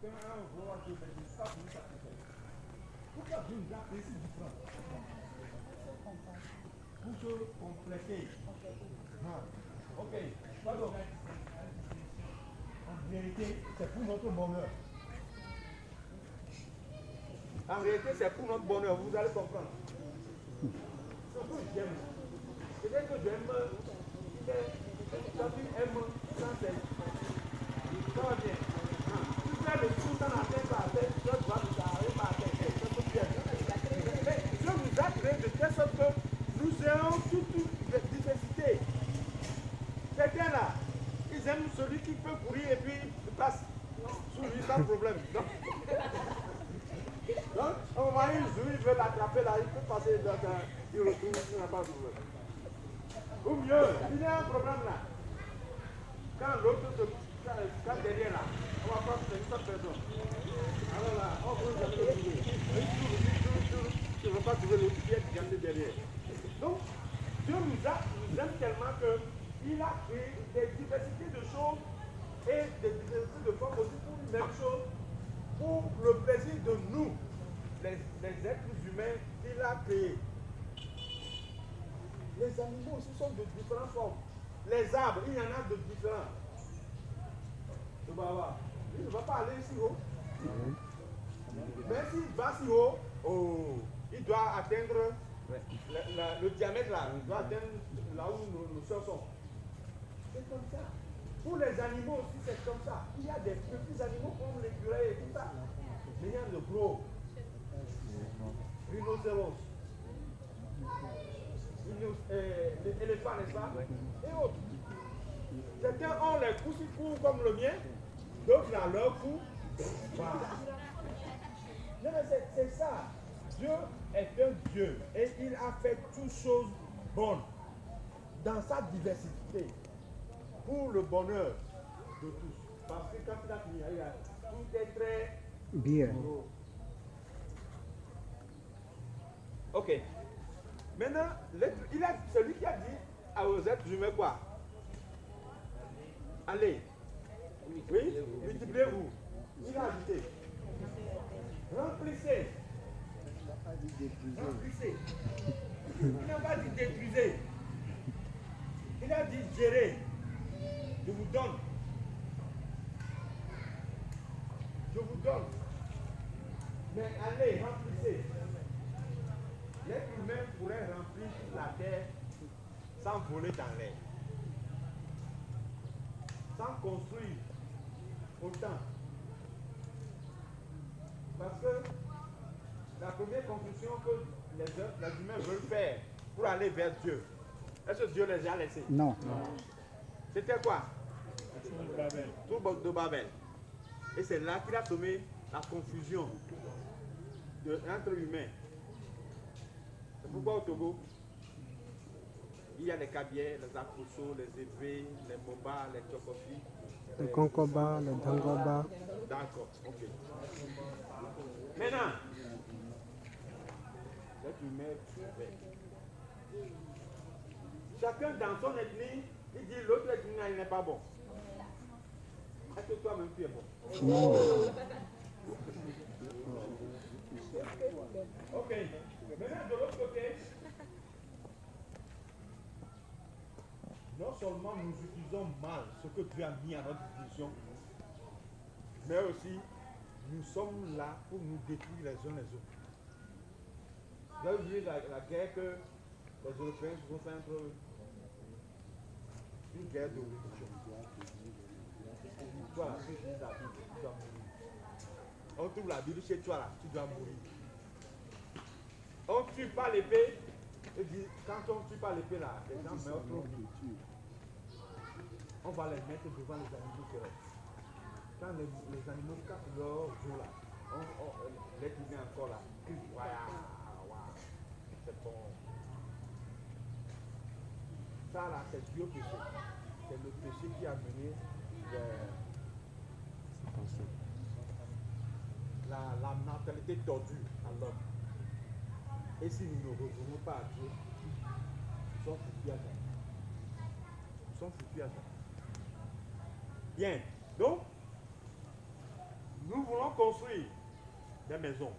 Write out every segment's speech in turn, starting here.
Pourquoi vous nous appelez si différent? Pour se compléter. Ok, pardon. En vérité, c'est pour notre bonheur. En réalité, c'est pour notre bonheur, vous allez comprendre. Surtout, j'aime. Peut-être que j'aime. Quand tu aimes, quand c'est. Ça va bien. Tu fais le tour dans la tête, tu dois nous arrêter par la tête. C'est tout bien. Mais Dieu nous a créé de telle sorte que nous ayons toute diversité. Quelqu'un là, ils aiment celui qui peut courir et puis il passe sous lui sans problème. Donc, à un moment, il veut l'attraper là, il peut passer, il retourne, il n'a pas de problème. Ou mieux, il y a un problème là. Quand l'autre quand derrière là, on va prendre une seule personne. Alors là, on peut le trouver. Tu ne vas pas trouver l'autre qui est gardé derrière. Donc, Dieu nous aime tellement qu'il a créé des diversités de choses et des diversités de formes aussi pour une même chose, pour le plaisir de nous, les êtres humains qu'il a créés. Les animaux aussi sont de différentes formes. Les arbres, il y en a de différents. Il ne va pas aller si haut. Mais s'il va si haut, il doit atteindre le diamètre là. Il doit atteindre là où nos soeurs sont. C'est comme ça. Pour les animaux aussi, c'est comme ça. Il y a des petits animaux comme l'écureuil et tout ça. Mais il y a de gros. Rhinocéros. L'éléphant, n'est-ce pas? Et autres. Certains ont les coups si courts comme le mien, d'autres là, leur cou. Voilà. Non, mais c'est ça. Dieu est un Dieu et il a fait toutes choses bonnes dans sa diversité pour le bonheur de tous. Parce que quand il a fini, tout est très bien. Ok. Maintenant, celui qui a dit aux êtres humains quoi? Allez. Oui, multipliez-vous. Il a ajouté. Remplissez. Remplissez. Il n'a pas dit détruisez. Il a dit gérez. Je vous donne. Je vous donne. Mais allez, remplissez. L'être humain pourrait remplir la terre sans voler dans l'air. Sans construire autant. Parce que la première construction que les humains veulent faire pour aller vers Dieu, est-ce que Dieu les a laissés? Non. C'était quoi? Tour de Babel. Et c'est là qu'il a semé la confusion entre humains. C'est pourquoi au Togo, il y a les Kabiers, les Akoso, les Ébé, les Moba, les Tchokofi. Les Konkoba, les Dangoba. D'accord, ok. Maintenant, l'être humain est chacun dans son ethnie, il dit l'autre ethnie il n'est pas bon. Est-ce que toi-même tu es bon? Non. Ok. Maintenant de l'autre côté, non seulement nous utilisons mal ce que Dieu a mis à notre disposition, mais aussi nous sommes là pour nous détruire les uns les autres. Vous avez vu la guerre que les Européens se sont fait entre eux. Une guerre de religion. Toi, si tu lis la Bible, tu dois mourir. On trouve la Bible chez toi là, tu dois mourir. On ne tue pas l'épée. Et dit, quand on ne tue pas l'épée là, les gens meurent trop vite. On va les mettre devant les animaux terrestres. Quand les animaux capent leur jour là, l'être humain encore là, c'est bon. Ça là, c'est Dieu péché. C'est le péché qui a mené la mentalité tordue à l'homme. Et si nous ne revenons pas à Dieu, nous sommes foutus à jamais. Nous sommes foutus à jamais. Bien. Donc, nous voulons construit des maisons.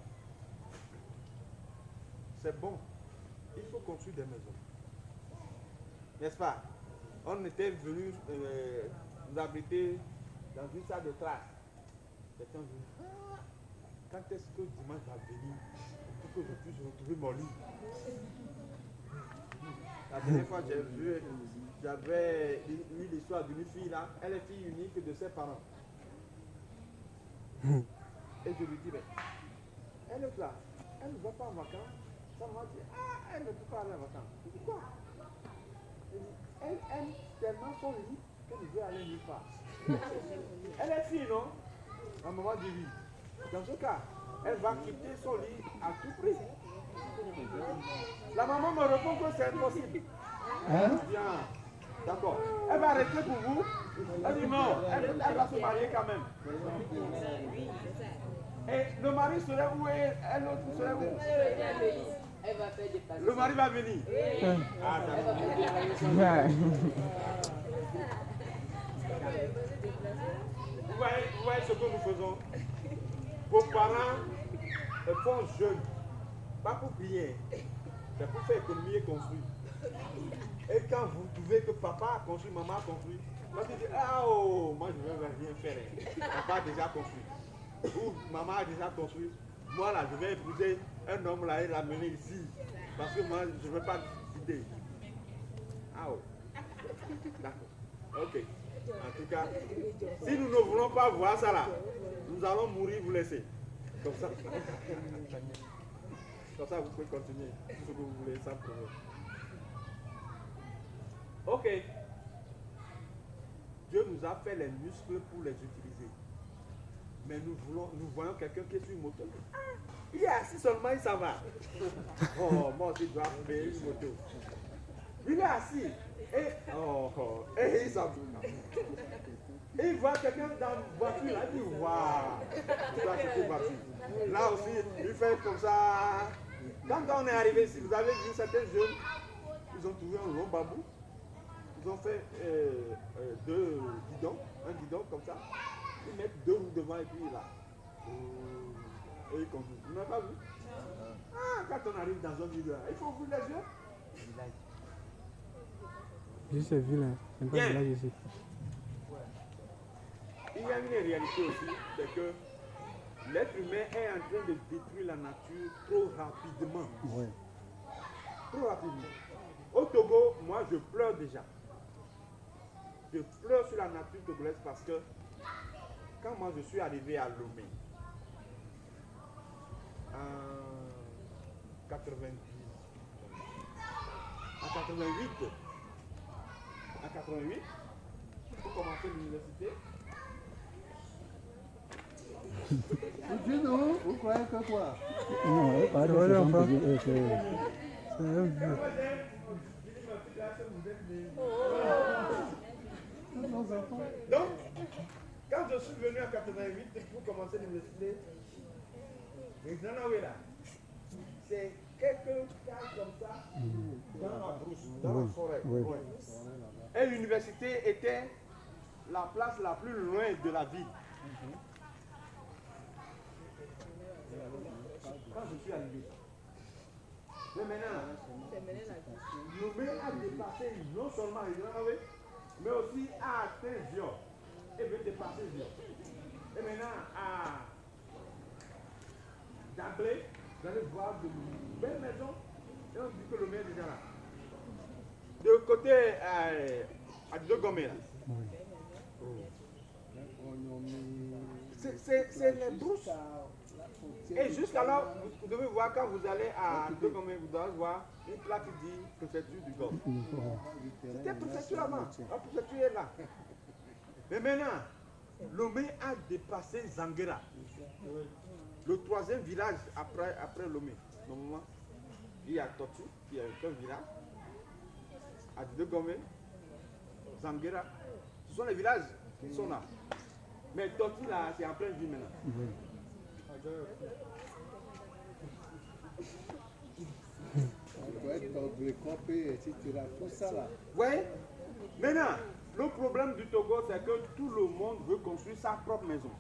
C'est bon. Il faut construire des maisons. N'est-ce pas? On était venu nous abriter dans une salle de classe. Quelqu'un dit, quand est-ce que dimanche va venir pour que je puisse retrouver mon lit? La dernière fois, j'avais lu l'histoire d'une fille là. Elle est fille unique de ses parents. Et je lui dis, mais elle est là. Elle ne va pas en vacances. Ça m'a dit, elle ne peut pas aller en vacances. Je dis, quoi? Elle aime tellement son lit qu'elle ne veut aller nulle part. Elle est fille, non? La maman dit oui. Dans ce cas, elle va quitter son lit à tout prix. La maman me répond que c'est impossible. Bien. D'accord. Elle va rester pour vous. Elle dit non, elle va se marier quand même. Et le mari serait où et elle l'autre serait où? Elle va faire des passes. Le mari va venir. Ah, d'accord. Vous voyez ce que nous faisons? Vos parents font jeunes. Pas pour prier. C'est pour faire économie et construire. Et quand vous trouvez que papa a construit, maman a construit, moi tu dis, ah oh, moi je ne vais rien faire. Papa a déjà construit. Ou maman a déjà construit. Moi là, je vais épouser un homme là et l'amener ici. Parce que moi, je ne veux pas décider. Ah oh. D'accord. Ok. En tout cas, si nous ne voulons pas voir ça là, nous allons mourir, vous laisser. Comme ça. Comme ça, vous pouvez continuer tout ce que vous voulez sans problème. Ok. Dieu nous a fait les muscles pour les utiliser. Mais nous voyons quelqu'un qui est sur une moto. Il est assis seulement, il s'en va. Oh, moi aussi, je dois payer une moto. Il est assis. Et il s'en va. Et il voit quelqu'un dans la voiture. Il dit, waouh, je dois acheter une voiture. Là aussi, il fait comme ça. Quand on est arrivé ici, vous avez vu certains jeunes, ils ont trouvé un long bambou. Ils ont fait deux guidons, un guidon comme ça. Ils mettent deux roues devant et puis là. Et ils conduisent. Vous n'avez pas vu? Ah, quand on arrive dans un village, il faut ouvrir les yeux. Juste vilain. C'est pas village ici. Il y a une réalité aussi, c'est que l'être humain est en train de détruire la nature trop rapidement. Ouais. Trop rapidement. Au Togo, moi je pleure déjà. Je pleure sur la nature togolaise parce que quand moi je suis arrivé à Lomé, en 88, pour commencer l'université. Dieu non, vous croyez que quoi? Non, pas de problème. C'est un vieux. Donc, quand je suis venu en 88 pour commencer l'université, c'est quelques cas comme ça dans la brousse, dans la forêt. Oui. Et l'université était la place la plus loin de la ville. Quand je suis arrivé. Mais maintenant, Lomé a dépassé non seulement Idranawe, mais aussi a atteint Zion. Et veut dépasser Zion. Et maintenant, à Dablé, vous allez voir de belles maisons. Et on dit que Lomé est déjà là. De côté à Dogomé là. C'est les brousses. Et jusqu'alors, vous devez voir quand vous allez à Dogomé, vous devez voir une plaque qui dit préfecture du Golfe. C'était préfecture avant. La préfecture est là. Mais maintenant, Lomé a dépassé Zanguera. Le troisième village après Lomé. Normalement, il y a Totu, qui est un village. À Dogomé, Zanguera. Ce sont les villages qui sont là. Mais Totu, là, c'est en pleine ville maintenant. Tout ça là. Oui. Maintenant, le problème du Togo, c'est que tout le monde veut construire sa propre maison.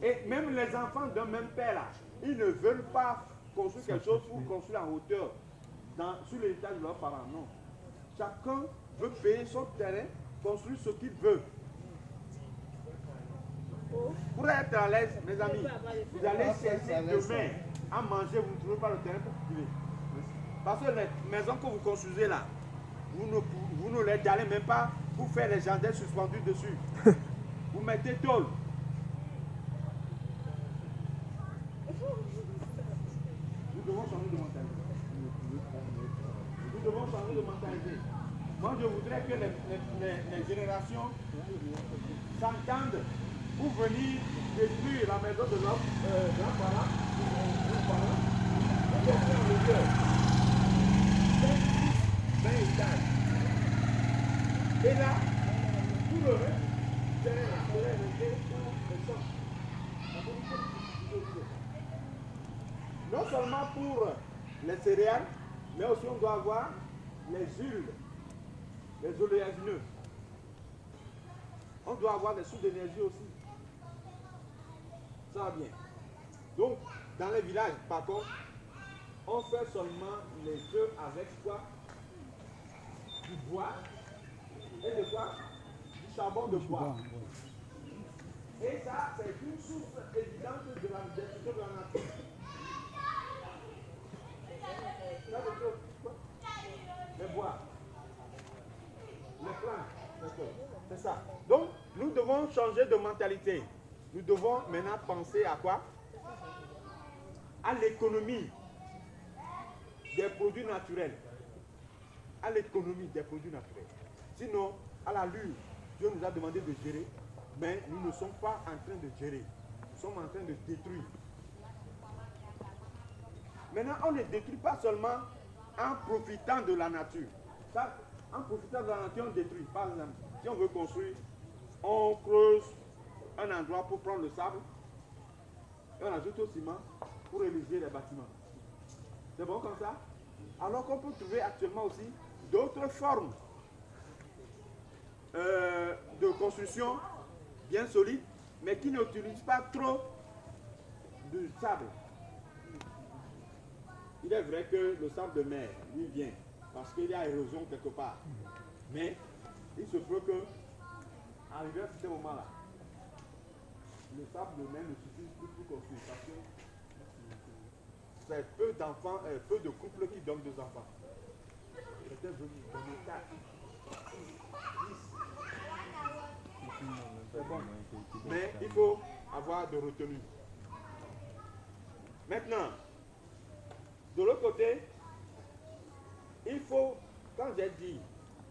Et même les enfants d'un même père, là, ils ne veulent pas construire quelque chose pour construire en hauteur sur l'héritage de leurs parents. Non. Chacun veut payer son terrain, construire ce qu'il veut. Pour être à l'aise, mes amis, vous allez chercher demain à manger, vous ne trouvez pas le terrain pour cultiver. Parce que les maisons que vous construisez là, vous ne les allez même pas pour faire les jardins suspendus dessus. Vous mettez tôle. Nous devons changer de mentalité. Nous devons changer de mentalité. Moi, je voudrais que les générations s'entendent pour venir détruire la maison de leurs grands-parents, pour construire en hauteur 20 étages. Et là, tout le reste serait resté pour les champs. Non seulement pour les céréales, mais aussi on doit avoir les huiles, les oléagineux. On doit avoir des sources d'énergie aussi. Ça va bien. Donc, dans les villages, par contre, on fait seulement les œufs avec quoi? Du bois et de quoi? Du charbon de bois. Et ça, c'est une source évidente de la destruction de la nature. Les bois, les plantes, c'est ça. Donc, nous devons changer de mentalité. Nous devons maintenant penser à quoi? À l'économie des produits naturels. À l'économie des produits naturels. Sinon, à la lure, Dieu nous a demandé de gérer, mais nous ne sommes pas en train de gérer. Nous sommes en train de détruire. Maintenant, on ne détruit pas seulement en profitant de la nature. Ça, en profitant de la nature, on détruit. Par exemple, si on veut construire, on creuse un endroit pour prendre le sable et on ajoute au ciment pour élever les bâtiments. C'est bon comme ça? Alors qu'on peut trouver actuellement aussi d'autres formes de construction bien solides, mais qui n'utilisent pas trop de sable. Il est vrai que le sable de mer, lui, vient parce qu'il y a érosion quelque part. Mais il se peut que, arrivé à ce moment-là, le sable de mer ne suffit plus pour construire parce que c'est peu d'enfants, peu de couples qui donnent des enfants. Peut-être venir donner 4, 10. C'est bon. Mais il faut avoir de retenue. Maintenant, de l'autre côté, il faut, quand j'ai dit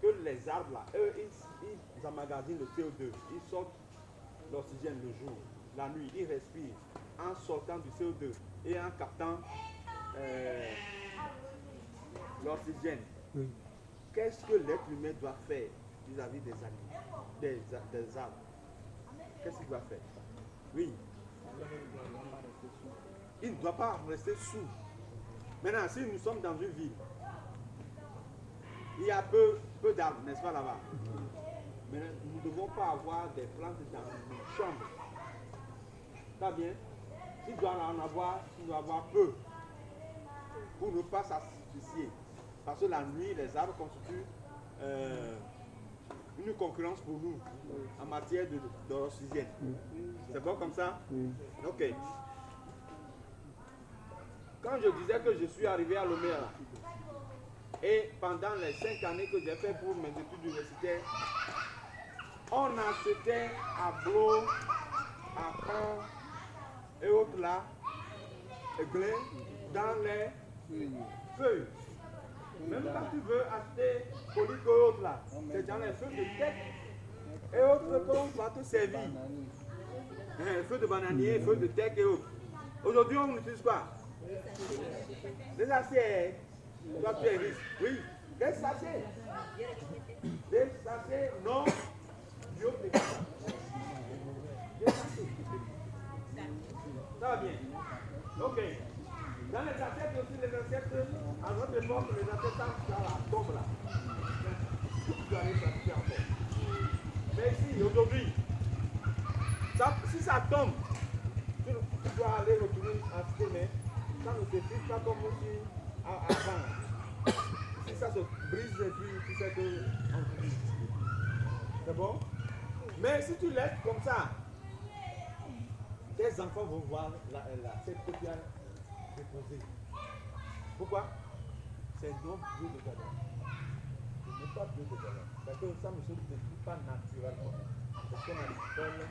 que les arbres là, eux, ils emmagasinent le CO2, ils sortent l'oxygène le jour, la nuit, ils respirent en sortant du CO2 et en captant l'oxygène. Oui. Qu'est-ce que l'être humain doit faire vis-à-vis des animaux, des arbres? Qu'est-ce qu'il doit faire? Oui. Il ne doit pas rester sourd. Maintenant, si nous sommes dans une ville, il y a peu d'arbres, n'est-ce pas là-bas? Mais nous ne devons pas avoir des plantes dans nos chambres. Pas bien? S'il doit en avoir, il doit avoir peu. Pour ne pas s'asphyxier. Parce que la nuit, les arbres constituent une concurrence pour nous en matière d'oxygène. C'est bon comme ça? Ok. Quand je disais que je suis arrivé à Lomé, et pendant les 5 années que j'ai fait pour mes études universitaires, on achetait à Blo, à Pan et autres là, et blé, dans les feuilles. Même quand tu veux acheter colique et autres là, c'est dans les feuilles de tête et autres qu'on va te servir. Feuilles de bananier, feuilles de tête et autres. Aujourd'hui, on utilise quoi? Des sachets. Toi, tu es riche. Oui, des sachets. Des sachets non biodégradables. Des sachets. Ça va bien. Ok. Dans les assiettes aussi, les assiettes, à notre époque, les assiettes dans la tombe là. Tu dois aller pratiquer encore. Mais ici, aujourd'hui, si ça tombe, tu dois aller retourner à ce mais ça ne se fixe pas comme si avant. Si ça se brise et puis tu sais que on brise. C'est bon? Mais si tu laisses comme ça, tes enfants vont voir cette que tu as déposée. Pourquoi? C'est non Dieu de Gadara. Ce n'est pas Dieu de Gadara. Parce que ça ne se détruit pas naturellement. C'est ce qu'on appelle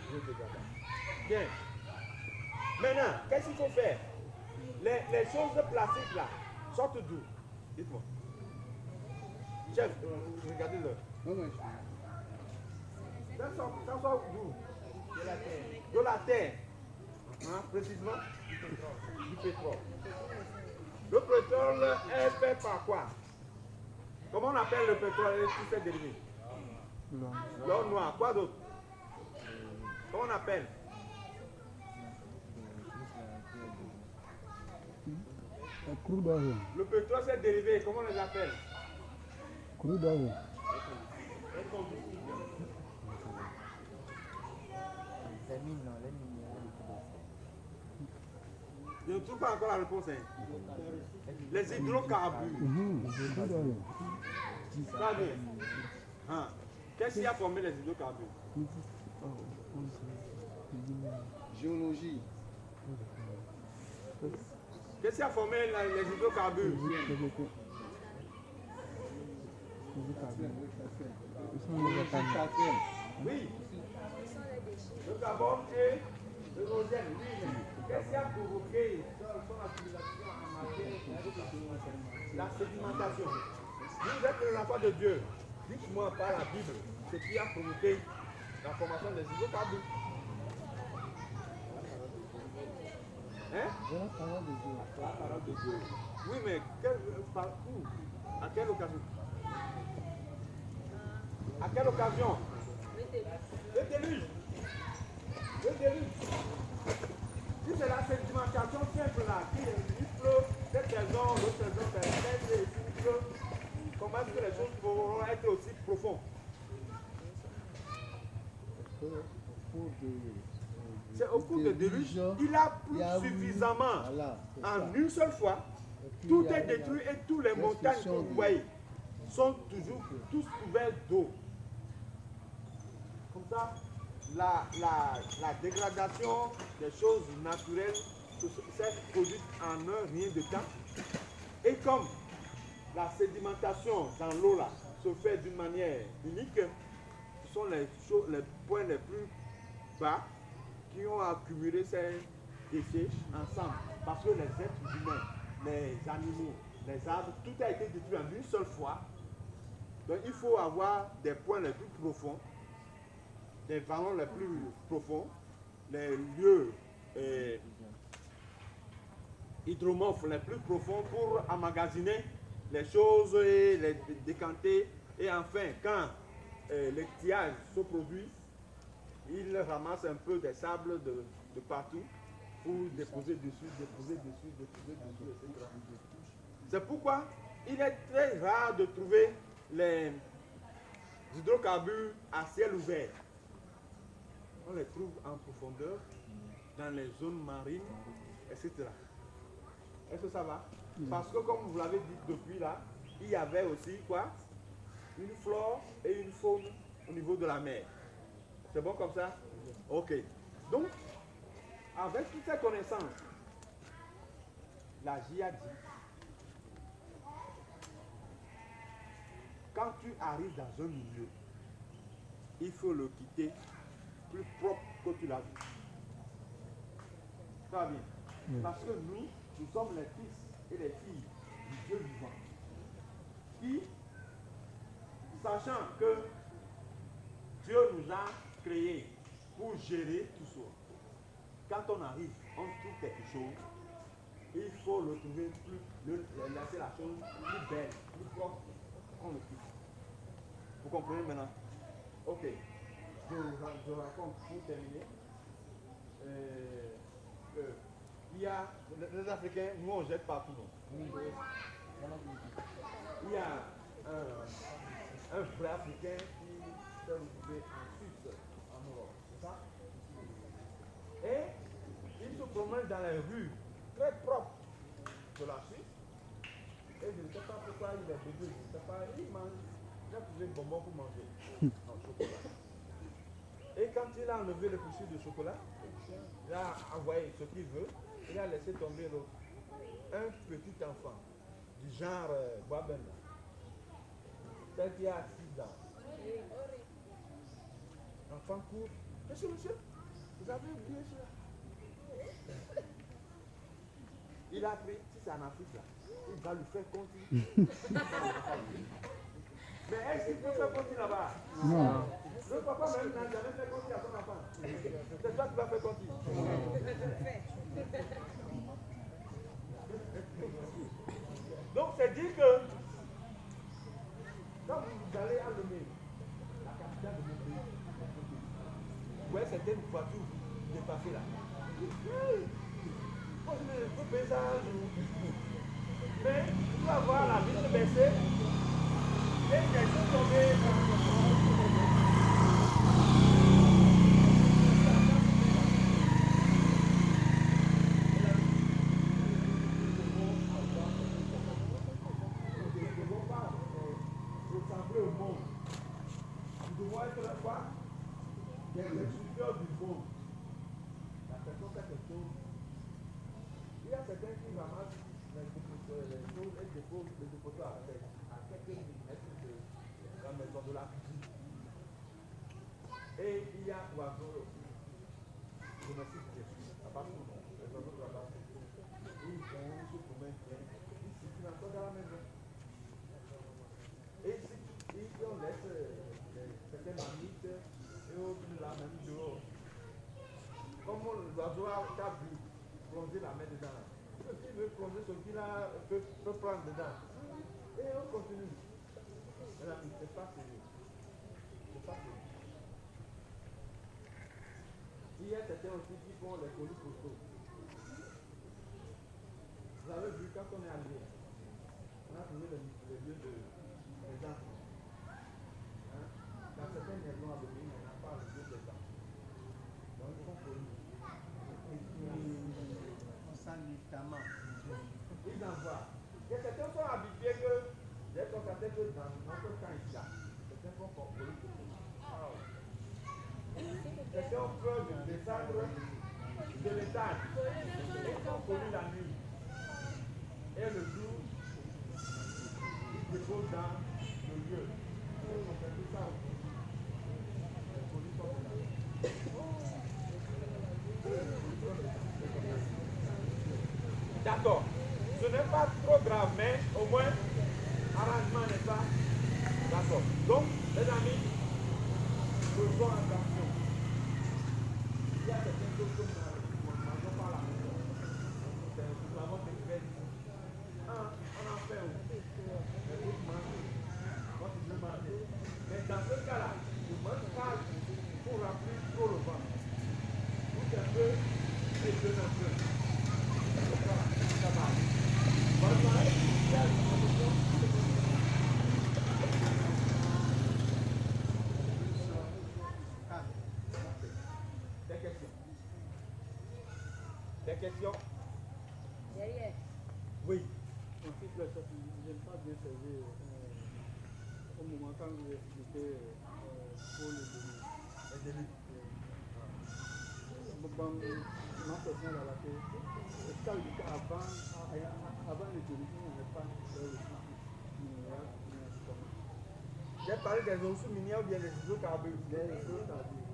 Dieu de Gadara. Bien. Maintenant, qu'est-ce qu'il faut faire? Les choses plastiques là, sortent d'où? Dites-moi. Chef, regardez-le. Ça sort d'où? De la terre. De la terre. Hein, précisément? Du pétrole. Le pétrole est fait par quoi? Comment on appelle le pétrole et tous ses dérivés? L'or noir. Quoi d'autre? Comment on appelle? Crude oil. Le pétrole, c'est dérivé. Comment on les appelle? Crude oil. Je ne trouve pas encore la réponse. Hein. Les hydrocarbures. Crude oil. Pas bien. Hein. Qu'est-ce qui a formé les hydrocarbures? Géologie. Qu'est-ce qui a formé les hydrocarbures? Oui. Le carbone et l'hydrogène. Oui, mais qu'est-ce qui a provoqué son accumulation en matière? La sédimentation. Vous êtes les enfants de Dieu. Dites-moi par la Bible ce qui a provoqué la formation des hydrocarbures. Hein? La parole de Dieu. Oui, mais par où? À quelle occasion? À quelle occasion? Le déluge. Le déluge. Si c'est la sédimentation simple là, il pleut, cette saison, l'autre saison, c'est et il pleut, comment est-ce que les choses pourront être aussi profondes? C'est au cours de déluge, il a plu suffisamment en une seule fois. Tout est détruit et toutes les montagnes que vous voyez sont toujours tous couverts d'eau. Comme ça, la dégradation des choses naturelles s'est produite en un rien de temps. Et comme la sédimentation dans l'eau là se fait d'une manière unique, ce sont les points les plus bas qui ont accumulé ces déchets ensemble. Parce que les êtres humains, les animaux, les arbres, tout a été détruit en une seule fois. Donc il faut avoir des points les plus profonds, des vallons les plus profonds, les lieux hydromorphes les plus profonds pour emmagasiner les choses et les décanter. Et enfin, quand l'étiage se produit, il ramasse un peu des sables de partout pour déposer dessus, etc. C'est pourquoi il est très rare de trouver les hydrocarbures à ciel ouvert. On les trouve en profondeur, dans les zones marines, etc. Est-ce que ça va? Parce que comme vous l'avez dit depuis là, il y avait aussi quoi? Une flore et une faune au niveau de la mer. C'est bon comme ça? Ok. Donc, avec toutes ces connaissances, la JA dit, quand tu arrives dans un milieu, il faut le quitter plus propre que tu l'as vu. Ça va bien. Parce que nous sommes les fils et les filles du Dieu vivant. Qui, sachant que Dieu nous a créés pour gérer tout ça, quand on arrive, on trouve quelque chose, il faut le trouver laisser la chose plus belle, plus propre qu'on le quitte. Vous comprenez maintenant? Ok. Je raconte pour terminer. Il y a les Africains, nous on jette partout. Il y a un frère africain qui s'est retrouvé en Suisse, en Europe. C'est ça? Et dans les rues très propres de la Suisse. Et je ne sais pas pourquoi il est bébé, je ne sais pas, il mange, il a trouvé bonbon pour manger en chocolat. Et quand il a enlevé le fichu de chocolat, il a envoyé ce qu'il veut, il a laissé tomber l'autre. Un petit enfant, du genre Boaben, tel qu'il a 6 ans. L'enfant court. Monsieur, vous avez oublié cela? Il a pris, si c'est en Afrique là, il va lui faire continuer. Mais est-ce qu'il peut faire continuer là-bas? Non. Le papa même n'a jamais fait continuer à son enfant. C'est toi qui vas faire continuer. Donc c'est dit que quand vous allez à Lomé, la capitale de mon pays, vous voyez certaines voitures dépassées là. Moi je peux payer ça un jour. Mais tu vas voir la vitre baissée et les gens tombés. Il y a certains qui ramassent les dépositoires à quelques millimètres de la maison de la cuisine. Et il y a oiseaux aussi. Je me cite dessus, à part tout le monde. Les oiseaux de là-bas. Ils vont se promènent bien. Ils circulent encore dans la maison. Et si on laisse certaines marmites et autres là même dehors, comme l'oiseau a vu plonger la main dedans, s'il veut plonger ce qu'il a, peut prendre dedans. Et on continue. Mesdames, c'est pas sérieux. C'est pas sérieux. Il y a certains aussi qui font les colis postaux. Vous avez vu, quand on est arrivé, on a trouvé les lieux des enfants. Hein? Dans certaines maisons à Bénin, on n'a pas le lieu des enfants. Donc ils sont connus. Ils envoient. Et certains sont habitués que, j'ai constaté que dans notre camp ici, certains sont contrôlés de tout. Certains ont peur de descendre de l'étage. Ils sont connus la nuit. Et le jour, ils déposent dans le lieu. On fait tout ça aussi. Les polices sont là. D'accord. Ce n'est pas trop grave, mais au moins, arrangement n'est pas. D'accord. Donc, les amis, faisons attention. Il y a certaines choses que nous n'avons pas à la maison. Nous avons des crédits. On en fait aussi. Mais vous mangez. Moi, je veux manger. Mais dans ce cas-là, je ne mange pas pour remplir trop le ventre. Tout un peu et je un peu. Ça va. Des questions? Des questions? Derrière. Oui. En fait, là, ça ne j'aime pas bien servir au moment quand vous expliquez pour les délits. Les délits. Ma personne à la tête, ça veut dire qu'avant les délits, on n'avait pas de minéral. J'ai parlé des ressources minières ou bien des hydrocarbures. Les hydrocarbures.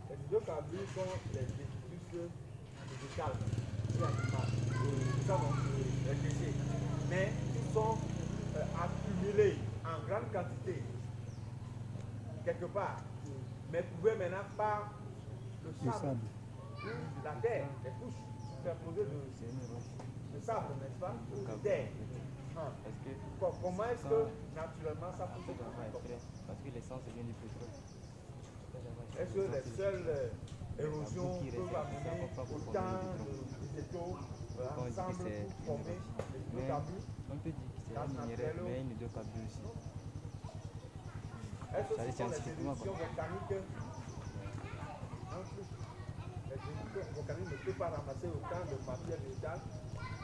Les hydrocarbures sont les détritus végétales et animales. Nous avons les déchets. Mais ils sont accumulés en grande quantité quelque part. Mais pouvaient maintenant par le sable, la terre, les couches superposées de sable, n'est-ce pas? De terre. Comment est-ce que naturellement ça pousse? Parce que l'essence vient du pétrole. Est-ce que les seules érosions peuvent amener autant de végétaux ensemble pour former les hydrocarbures? On peut dire que c'est un minéral, mais une hydrocarbure aussi. Est-ce que ce sont les émissions volcaniques? Les émissions volcaniques ne peuvent pas ramasser autant de papier végétal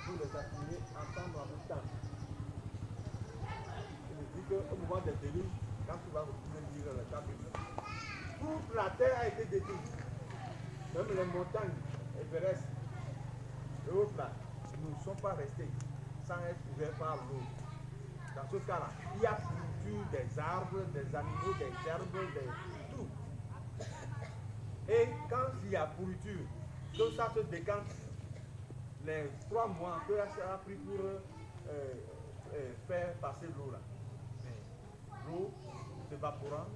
pour les appuyer ensemble en même temps. Il me dit qu'au moment des déluges, quand tu vas retourner lire le chapitre, toute la terre a été détruite. Même les montagnes, Everest, et autres là, ne sont pas restés sans être couverts par l'eau. Dans ce cas-là, il y a pourriture des arbres, des animaux, des herbes, tout. Et quand il y a pourriture, tout ça se décante. Les 3 mois que ça a pris pour faire passer l'eau là. Mais l'eau s'évaporant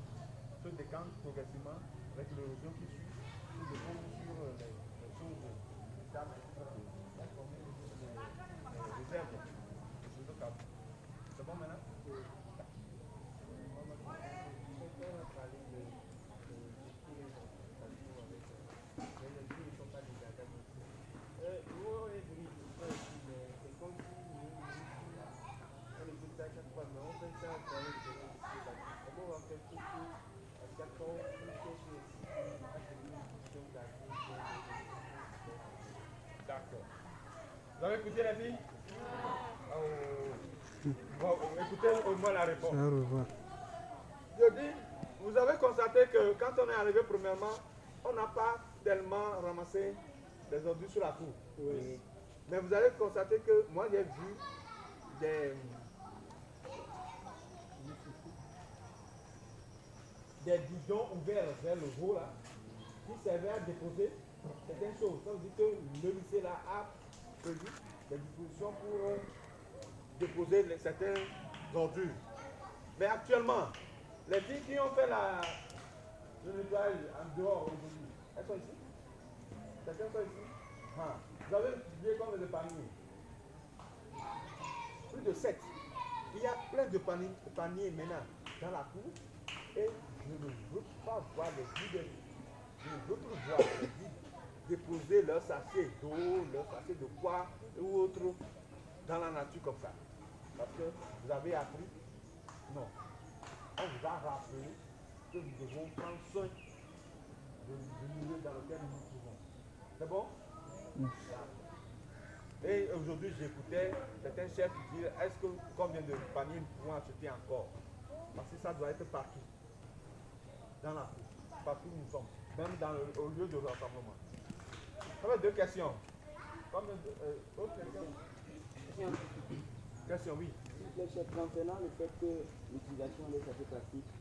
se décante progressivement avec l'érosion qui suit, se dépose sur les choses les réserves. C'est bon maintenant? D'accord. Vous avez écouté la fille? Bon, écoutez au moins la réponse. Je dis, vous avez constaté que quand on est arrivé premièrement, on n'a pas tellement ramassé des ordures sur la cour. Oui. Mais vous allez constater que moi j'ai vu des bidons ouverts vers le haut là, qui servaient à déposer certaines choses. Ça veut dire que le lycée là a prévu des dispositions pour déposer certaines ordures. Mais actuellement, les filles qui ont fait le nettoyage en dehors aujourd'hui, elles sont ici? Certaines sont ici? Ah. Vous avez oublié combien de paniers? Plus de 7. Il y a plein de paniers maintenant dans la cour et je ne veux pas voir les guides. Je veux plus voir les guides déposer leur sachet d'eau, leur sachet de quoi ou autre dans la nature comme ça. Parce que vous avez appris, non, on vous a rappelé que nous devons prendre soin du milieu dans lequel nous nous trouvons. C'est bon? Et aujourd'hui, j'écoutais certains chefs dire, est-ce que combien de paniers nous pouvons acheter encore? Parce que ça doit être partout. Dans la cour, partout où nous sommes, même au lieu de rassemblement. Ça va être 2 questions. Combien de, autre question? Question, oui. Concernant le fait que l'utilisation des sachets plastiques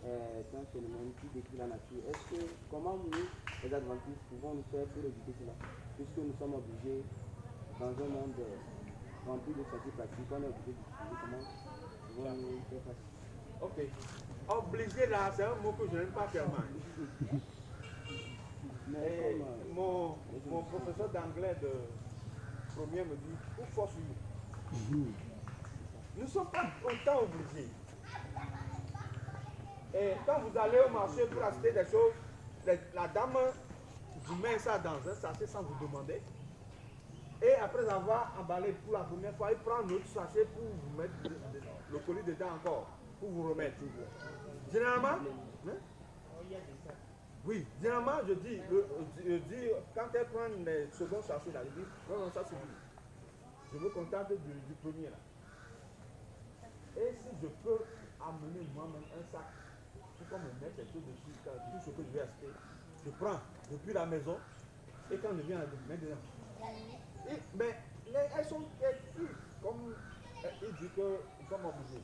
est un phénomène qui détruit la nature, comment nous, les adventistes, pouvons nous faire pour éviter cela? Puisque nous sommes obligés, dans un monde rempli de sachets plastiques, on est obligé d'utiliser, comment pouvons-nous faire face? Ok. Obligé là, c'est un mot que je n'aime pas tellement. Mais mon professeur d'anglais de premier me dit, où force-nous? Nous ne sommes pas autant obligés. Et quand vous allez au marché pour acheter des choses, la dame vous met ça dans un sachet sans vous demander. Et après avoir emballé pour la première fois, il prend un autre sachet pour vous mettre le colis dedans encore, pour vous remettre. Généralement, hein? Oui, généralement je dis, quand elle prend le second sachet là, je dis, non, ça c'est lui. Je me contente du premier là. Et si je peux amener moi-même un sac, pour qu'on me mette quelque chose dessus, tout ce que je vais acheter, je prends depuis la maison, et quand je viens à le mettre dedans. Mais elles sont comme il dit que nous sommes obligés.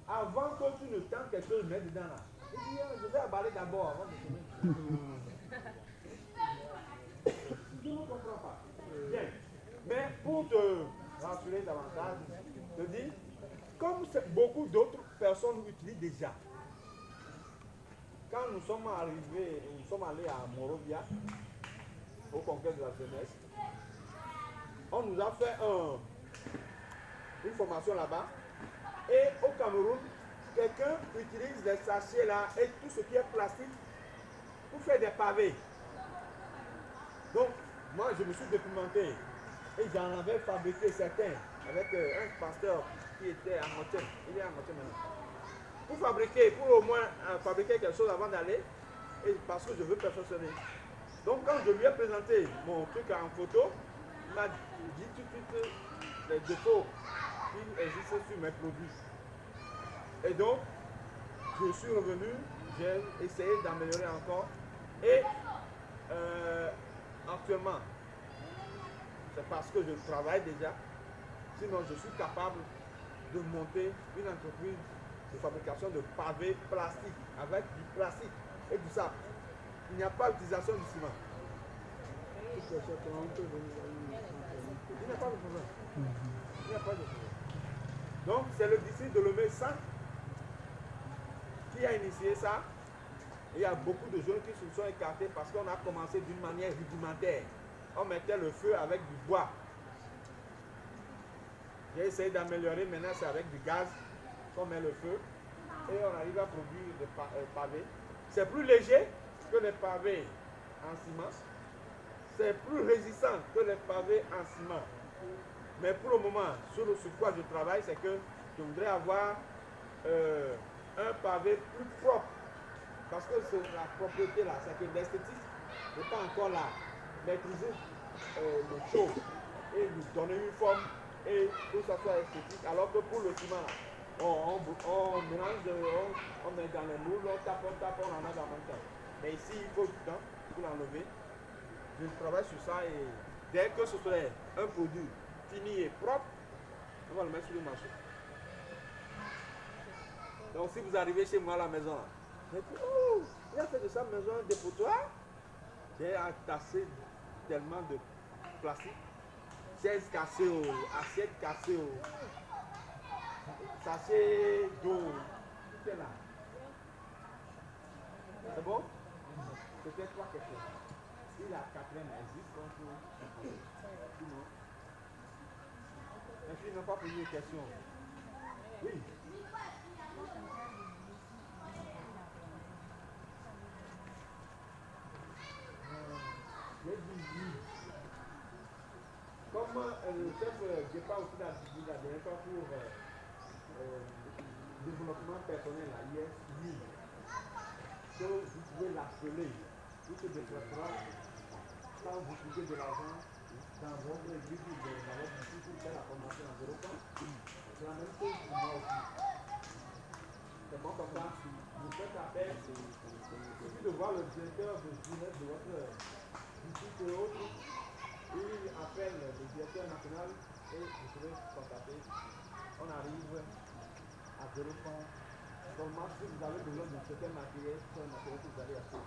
Avant que tu ne tentes quelque chose de mettre dedans là, il dit, je vais aballer d'abord avant de te mettre. Tu ne comprends pas. Bien. Mais pour te rassurer davantage, je dis, comme beaucoup d'autres personnes l'utilisent déjà. Quand nous sommes arrivés, nous sommes allés à Morovia, au congrès de la jeunesse, on nous a fait une formation là-bas. Et au Cameroun, quelqu'un utilise les sachets là et tout ce qui est plastique pour faire des pavés. Donc, moi je me suis documenté et j'en avais fabriqué certains avec un pasteur qui était à Montaigne. Il est à Montaigne maintenant. Pour au moins fabriquer quelque chose avant d'aller, et parce que je veux perfectionner. Donc quand je lui ai présenté mon truc en photo, il m'a dit tout de suite les défauts qui existent sur mes produits. Et donc, je suis revenu, j'ai essayé d'améliorer encore. Et actuellement, c'est parce que je travaille déjà. Sinon, je suis capable de monter une entreprise de fabrication de pavés plastiques avec du plastique et du sable. Il n'y a pas d'utilisation du ciment. Il n'y a pas de problème. Il n'y a pas de problème. Donc, c'est le district de Lomé 5 qui a initié ça. Et il y a beaucoup de jeunes qui se sont écartés parce qu'on a commencé d'une manière rudimentaire. On mettait le feu avec du bois. J'ai essayé d'améliorer, maintenant c'est avec du gaz qu'on met le feu et on arrive à produire des pavés. C'est plus léger que les pavés en ciment. C'est plus résistant que les pavés en ciment. Mais pour le moment, sur quoi je travaille, c'est que je voudrais avoir un pavé plus propre. Parce que c'est la propriété là, c'est que l'esthétique n'est pas encore là. Maîtriser le chaud et lui donner une forme et que ça soit esthétique. Alors que pour le ciment, on mélange, on met dans les moules, on tape, on en a dans le temps. Mais ici, il faut du temps pour l'enlever. Je travaille sur ça et dès que ce serait un produit fini et propre, on va le mettre sur le marché. Donc si vous arrivez chez moi à la maison, là, vous dites, oh, il a fait de sa maison un dépotoir. J'ai tassé tellement de plastique. Chaises cassées, assiettes cassées, sachets d'eau, tout est là. C'est bon? Peut-être pas quelque chose. Si la quatrième existe, on peut. Sinon. Mais si n'a pas posé de questions. Oui. Comme le chef départ aussi la dernière fois pour développement personnel, la ISU, que vous pouvez l'appeler, tout se développera quand vous trouvez de l'argent dans votre église ou dans votre institut pour faire la formation en Europa. C'est la même chose pour moi aussi. C'est bon comme ça, vous faites appel, il suffit de voir le directeur de business de votre institut et autres. Il appelle le directeur national et vous pouvez contacter. On arrive à 0 francs. Seulement si vous avez besoin de certain matériel, c'est un matériel que vous allez acheter.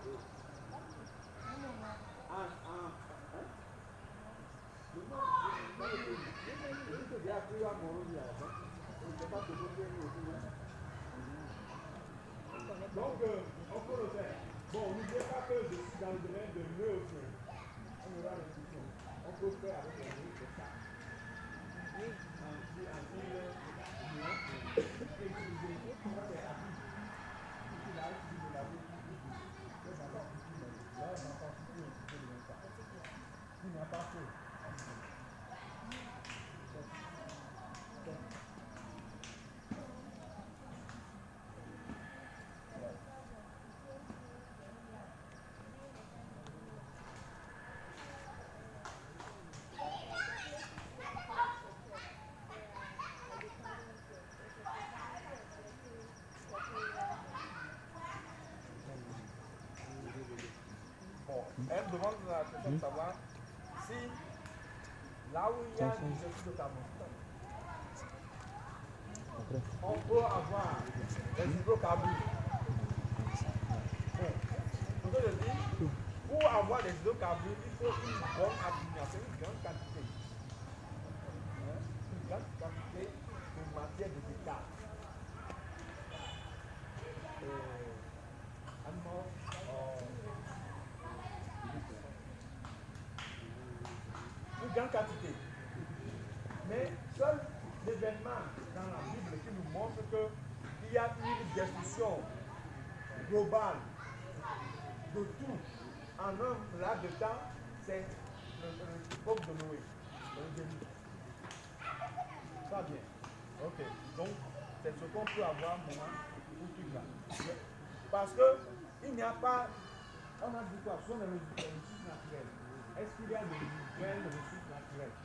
Donc, on peut le faire. Bon, n'oubliez pas que je suis dans le domaine de l'EOC. On aura la discussion. On peut faire avec les autres, c'est ça. Elle me demande la question de savoir si là où il y a du dioxyde de carbone, on peut avoir des hydrocarbures. Bon, ce que je dis, pour avoir des hydrocarbures, il faut une bonne accumulation, une grande quantité. Une grande quantité de matière de décale. Une grande quantité. Mais seul l'événement dans la Bible qui nous montre qu'il y a une destruction globale de tout en un laps de temps, c'est le peuple de Noé, le déluge. Ça bien. Ok. Donc, c'est ce qu'on peut avoir maintenant pour tout là. Parce qu'il n'y a pas On a dit quoi? Ce sont les ressources naturelles. Est-ce qu'il y a de nouvelles ressources naturelles?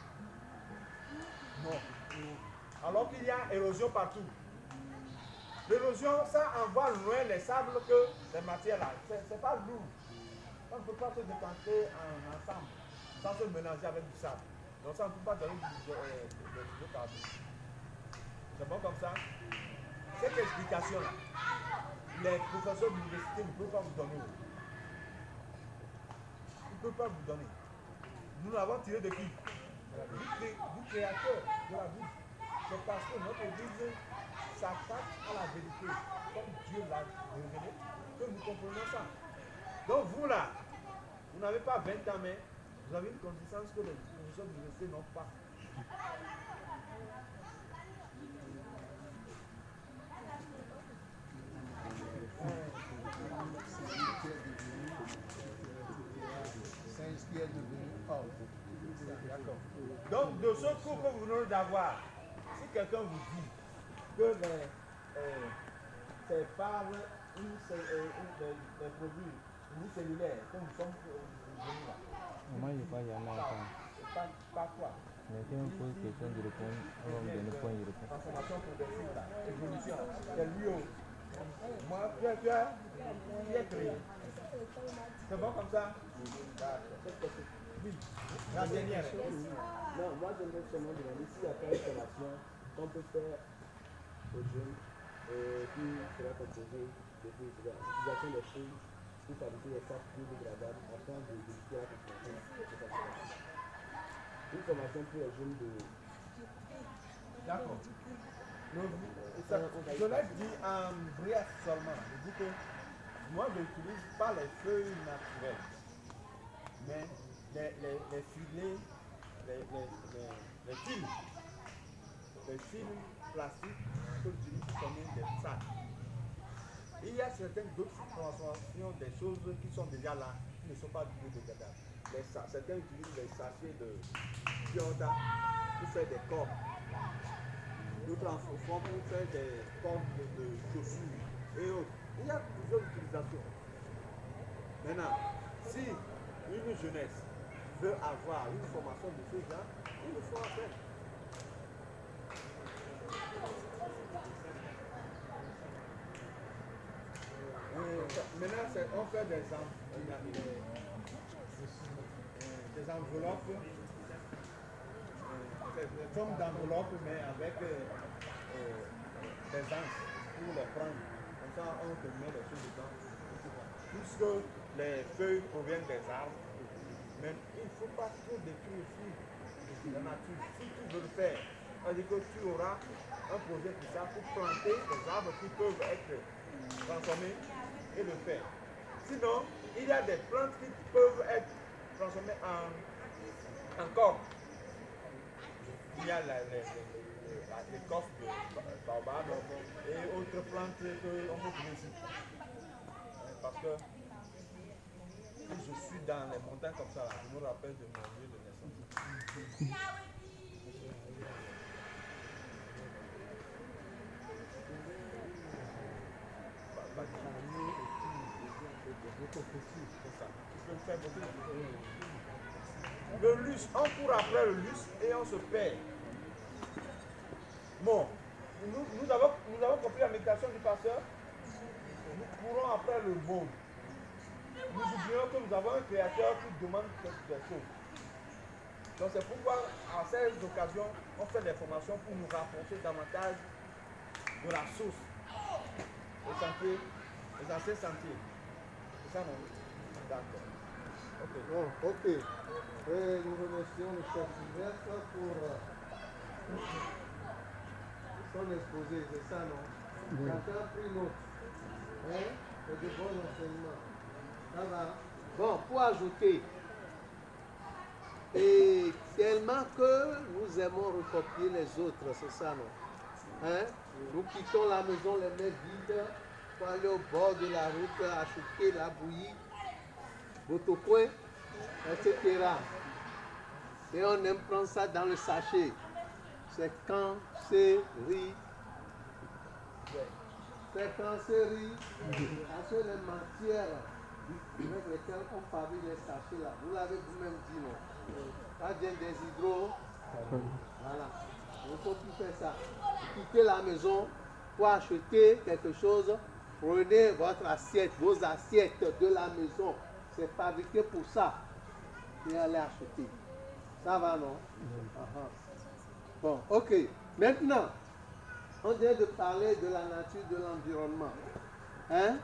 Non. Alors qu'il y a érosion partout. L'érosion, ça envoie loin les sables que les matières là. C'est pas lourd. On ne peut pas se décanter ensemble sans se mélanger avec du sable. Donc ça ne peut pas donner de carbone. C'est bon comme ça? Cette explication-là, les professeurs d'université ne peuvent pas vous donner. Ils ne peuvent pas vous donner. Nous l'avons tiré de qui? Du créateur de la vie. C'est parce que notre Église s'attache à la vérité, comme Dieu l'a révélé, que nous comprenons ça. Donc vous là, vous n'avez pas 20 ans, mais vous avez une connaissance que les professeurs d'université n'ont pas. C'est ce qui est devenu or. D'accord. Donc, de ce cours que vous venez d'avoir, si quelqu'un vous dit que c'est par des produits unicellulaires que nous sommes venus là, Moi, je crois qu'il y en a encore. pas quoi? Mais quand on pose question de répondre, on va me donner point de réponse. Transformation progressive là, évolution, c'est lui. Moi, tu es créé. C'est bon comme ça? Oui. La dernière. Non, moi j'aimerais seulement demander s'il y a pas une formation qu'on peut faire aux jeunes qui sera composée de l'utilisation des choses pour fabriquer des sacs biodégradables afin d'éviter la consommation de cette formation. Une formation pour les jeunes de... D'accord. Je l'ai dit en bref seulement. Je dis que moi je n'utilise pas les feuilles naturelles, mais les filets, les fils plastiques que j'utilise pour former des sacs. Il y a certaines d'autres transformations des choses qui sont déjà là, qui ne sont pas biodégradables. Certains utilisent les sachets de Bioda pour faire des cordes. D'autres en font pour faire des cordes de chaussures et autres. Il y a plusieurs utilisations. Maintenant, si une jeunesse veut avoir une formation de ce genre, il le faut faire. Maintenant, on fait des enveloppes, des formes d'enveloppes, mais avec des anses pour les prendre. Comme ça, on te met les choses dedans. Puisque les feuilles proviennent des arbres, mais il ne faut pas trop détruire aussi la nature. Si tu veux le faire, c'est-à-dire que tu auras un projet pour ça, pour planter des arbres qui peuvent être transformés et le faire. Sinon, il y a des plantes qui peuvent être transformées en cordes. Il y a l'écorce de baobab et autres plantes qu'on peut trouver ici. Parce que si je suis dans les montagnes comme ça, là, je me rappelle de mon lieu de naissance. Le luxe, on court après le luxe et on se perd. Bon, nous avons compris la méditation du pasteur. Nous courons après le monde. Nous oublions que nous avons un créateur qui demande quelque chose. Donc c'est pourquoi à ces occasions, on fait des formations pour nous rapprocher davantage de la source, les anciens sentiers. C'est ça non? D'accord. Ok. Bon, ok. Et nous remercions le chef Sylvestre pour son exposé, c'est ça, non? Quelqu'un a pris note. Hein? C'est de bons enseignements. Ça va? Bon, pour ajouter, et tellement que nous aimons recopier les autres, c'est ça, non? Hein? Nous quittons la maison les mains vides pour aller au bord de la route, acheter la bouillie, botocoin, etc. Et on aime prendre ça dans le sachet. C'est cancérie. C'est cancérie. Parce que les matières avec lesquels on fabrique les sachets là. Vous l'avez vous-même dit, non? Ça vient des hydros. Voilà. Il ne faut plus faire ça. Vous quittez la maison pour acheter quelque chose. Prenez votre assiette, vos assiettes de la maison. C'est fabriqué pour ça. Et allez acheter. Ça va, non? Bon, ok. Maintenant, on vient de parler de la nature de l'environnement. Hein?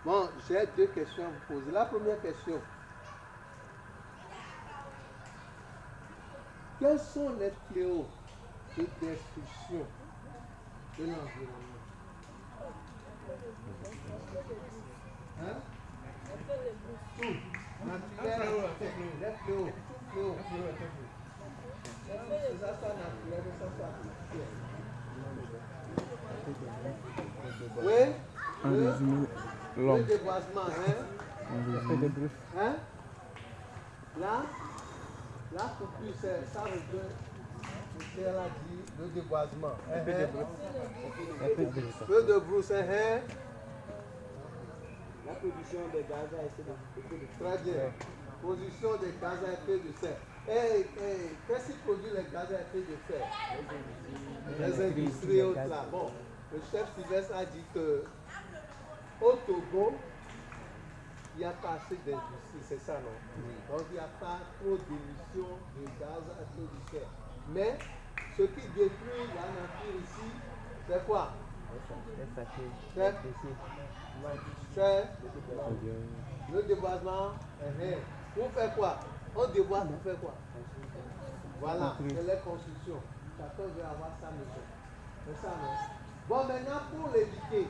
Bon, j'ai deux questions à vous poser. La première question. Quels sont les fléaux de destruction de l'environnement? Hein? Tout. Naturel, les fléaux. C'est ça, ça naturel, ça, ça artificiel. Oui? En résumé, Le l'homme. déboisement, hein? En résumé, Hein? Là, la coupure, ça rejoint ce qu'elle a dit, le déboisement. Feu de brousse, hein? La production des gaz à effet de serre. Très bien. Production des gaz à effet de serre. Qu'est-ce qui produit les gaz à effet de serre? Les industries autres là. Bon, le chef Sylvestre a dit que au Togo, il n'y a pas assez d'industrie, c'est ça, non? Donc il n'y a pas trop d'émissions de gaz à effet de serre. Mais ce qui détruit la nature ici, c'est quoi? C'est le déboisement. Pour faire quoi? On déboise pour faire quoi? Voilà, c'est les constructions. Chacun veut avoir sa maison. C'est ça, non? Bon, maintenant pour l'éviter,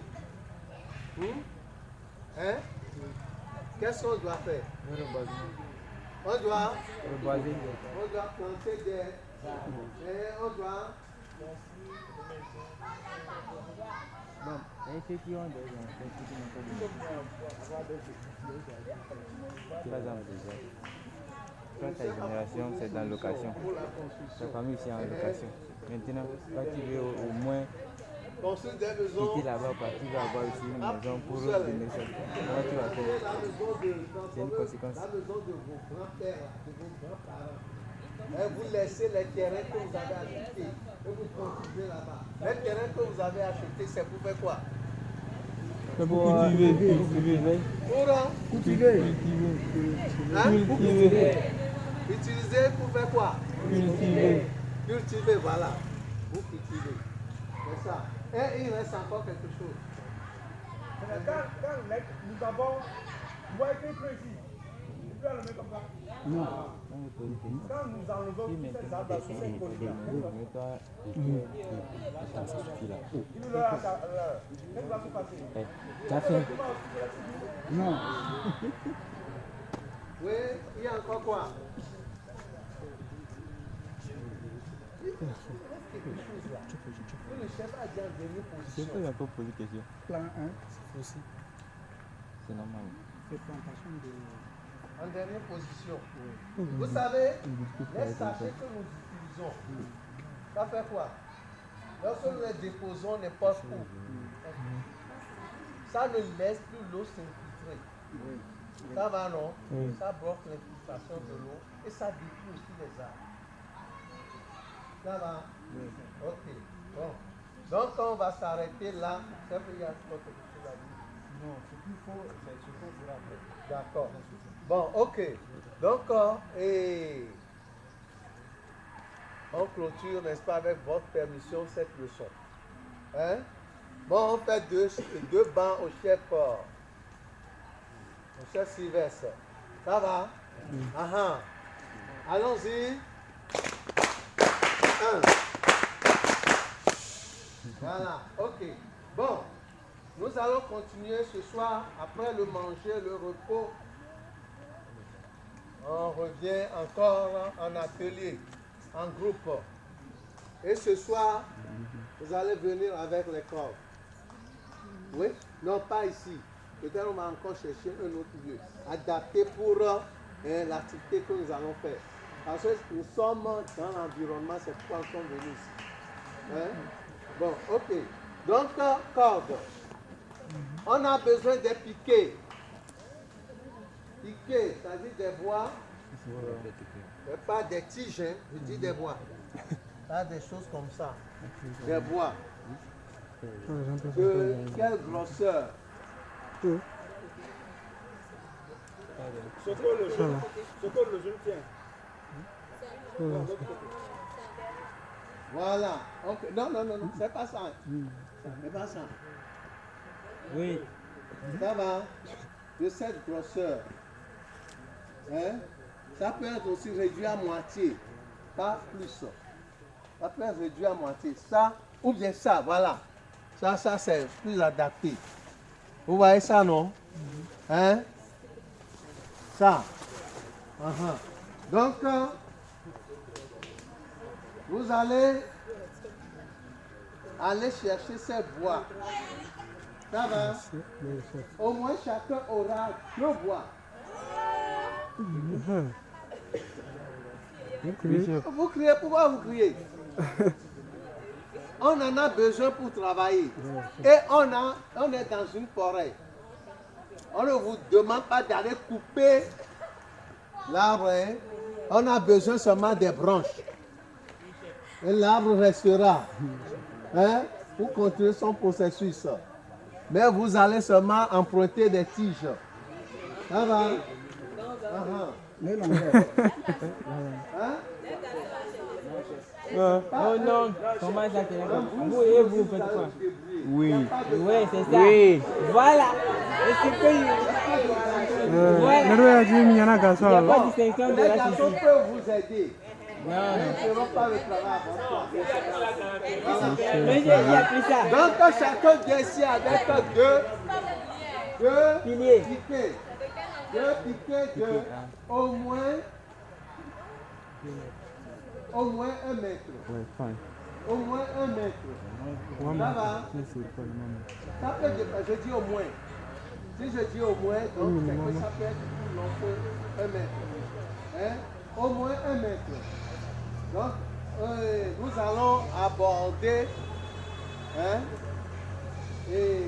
hein? Qu'est-ce qu'on doit faire? On doit planter des... Et on doit... Ceux qui ont des enfants, ceux qui n'ont pas déjà. Toi, ta génération, c'est dans location. Ta famille aussi est en location. Maintenant, toi, tu veux au moins construire des maisons. quitter là-bas, tu vas avoir aussi une maison pour donner ça. Comment tu vas faire? C'est une conséquence. La maison de vos grands-pères, de vos grands-parents. Et vous laissez les terrains que vous avez achetés et vous construisez là-bas. Les terrains que vous avez achetés, c'est pour faire quoi? c'est pour cultiver. Pour Cultiver. hein? Cultiver. Utiliser pour faire quoi? Cultiver. Cultiver, voilà. Vous cultivez. C'est ça. Et il reste encore quelque chose. Quand nous avons, vous voyez qu'il pleut ici, il peut le mettre comme ça. Non. Quand nous enlevons tous ces arbres, tous ces collines, Mais toi, il nous a qu'est-ce qui va se passer? tu as fait. Non. Oui, il y a encore quoi? Le chef a déjà donné Je position. peux encore poser une question. Plan 1, c'est aussi. C'est normal. C'est plantation de. En dernière position. Vous savez, les sachets que nous utilisons, ça fait quoi? Lorsque nous les déposons n'importe où, ça ne laisse plus l'eau s'infiltrer. Ça va, non? Ça bloque l'infiltration de l'eau et ça détruit aussi les arbres. Ça va? Ok. Bon. Donc on va s'arrêter là. Ça veut dire quelque chose à dire. Non, ce qu'il faut, c'est ce qu'on fera après. D'accord. Bon, ok. Donc, on clôture, n'est-ce pas, avec votre permission, cette leçon. Hein? Bon, on fait deux bancs au chef Sylvestre. Ça va? Allons-y. 1. Voilà, ok. Bon, nous allons continuer ce soir, après le manger, le repos. On revient encore en atelier, en groupe. Et ce soir, vous allez venir avec les corps. Oui? Non, pas ici. Peut-être on va encore chercher un autre lieu, adapté pour l'activité que nous allons faire. Parce que nous sommes dans l'environnement, c'est pourquoi nous sommes venus ici. Hein? Bon, ok. Donc, corde. On a besoin des piquets. piquets, c'est-à-dire des bois, mais pas des tiges, hein, je dis des bois. Pas des choses comme ça. Des bois. De quelle grosseur? Ce que le jeune tient. Voilà. Okay. Non, c'est pas ça. C'est pas ça. Oui. Ça va. De cette grosseur. Hein? Ça peut être aussi réduit à moitié. Pas plus. Ça peut être réduit à moitié. Ça, ou bien ça, voilà. Ça c'est plus adapté. Vous voyez ça, non? Hein? Ça. Donc, vous allez chercher ces bois. Ça va? Au moins chacun aura 2 bois. Vous criez, pourquoi vous criez? On en a besoin pour travailler. Et on est dans une forêt. On ne vous demande pas d'aller couper l'arbre. Hein? On a besoin seulement des branches. Et l'arbre restera. Hein? Pour continuer son processus. Mais vous allez seulement emprunter des tiges. Ça va? Hein? Oh non, comment ça fait? Vous et vous faites quoi? Oui. Oui, c'est ça. Oui. Voilà. Est-ce que voilà. Il n'y a pas de distinction de Les race garçons ici. peuvent vous aider. Non. Ils ne feront pas le travail avant toi. Mais j'ai dit après ça. Donc chacun vient ici avec deux Piliers. piquets. 2 piquets de au moins 1 mètre. Au moins 1 mètre. Ça va? Ça peut dépendre. Je dis au moins. Si je dis au moins, donc c'est que ça peut être plus long que 1 mètre. Hein? Au moins 1 mètre. Donc, nous allons aborder et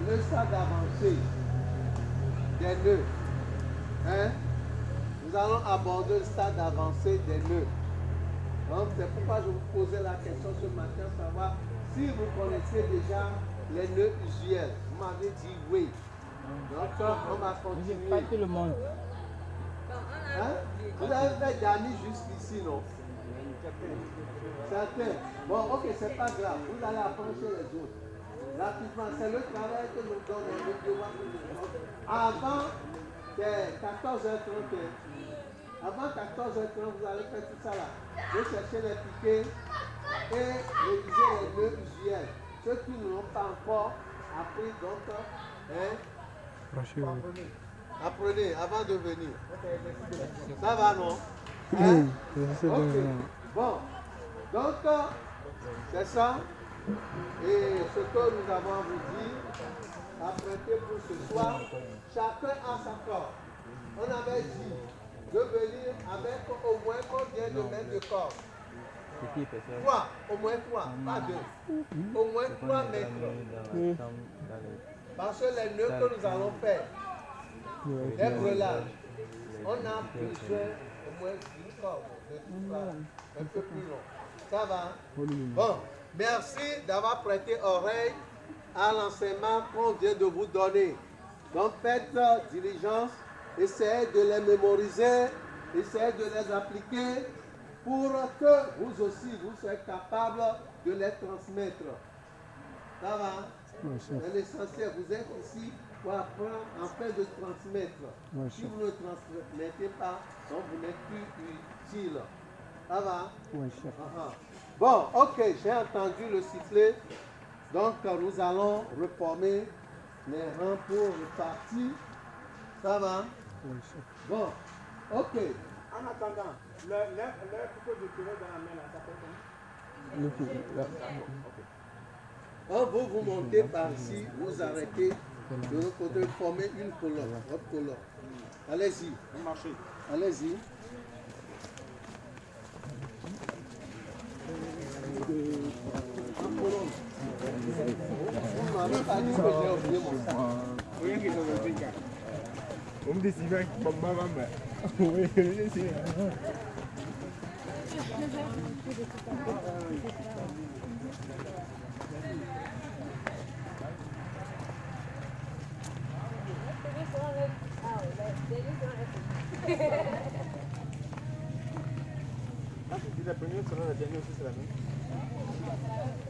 le stade avancé des nœuds. Hein? Nous allons aborder le stade avancé des nœuds. Donc, c'est pourquoi je vous posais la question ce matin, savoir si vous connaissez déjà les nœuds usuels. Vous m'avez dit oui. Donc, on va continuer. Pas tout le monde. Hein? Vous avez fait Dani jusqu'ici, non? Certains. Bon, ok, c'est pas grave. Vous allez apprendre chez les autres. Rapidement, c'est le travail que nous donnons, le devoir que nous donnons. Avant, c'est 14h30. Avant 14h30, vous allez faire tout ça là. Vous cherchez les piquets et réviser les nœuds usuels. Ceux qui ne l'ont pas encore appris, donc, apprenez avant de venir. Ça va, non? Hein? Okay. Bon, donc, c'est ça. Et ce que nous avons à vous dire, apprêter pour ce soir, chacun a sa corde. On avait dit de venir avec au moins combien de mètres de corde? 3, au moins 3, pas 2. Au moins 3 mètres. Parce que les nœuds que nous allons faire, les brelages, on a besoin au moins d'une corde, un peu plus long. Ça va? Bon, merci d'avoir prêté oreille à l'enseignement qu'on vient de vous donner. Donc faites diligence, essayez de les mémoriser, essayez de les appliquer pour que vous aussi vous soyez capables de les transmettre. Ça va? C'est l'essentiel. Vous êtes ici pour apprendre afin de transmettre. Si vous ne transmettez pas, donc vous n'êtes plus utile. Ça va? Bon, ok, j'ai entendu le sifflet. Donc nous allons reformer les rangs pour repartir. Ça va? Bon, ok. En attendant, l'air que je tirais dans la main là, ça fait quoi? Quand vous montez par ici, vous arrêtez de l'autre côté, former une colonne, votre colonne. Allez-y. Vous marchez. Allez-y. Vous m'avez pas dit que j'ai oublié mon sac. Rien qui se On me dit Sylvain, maman, Oui, c'est la première sera la dernière aussi, c'est la même.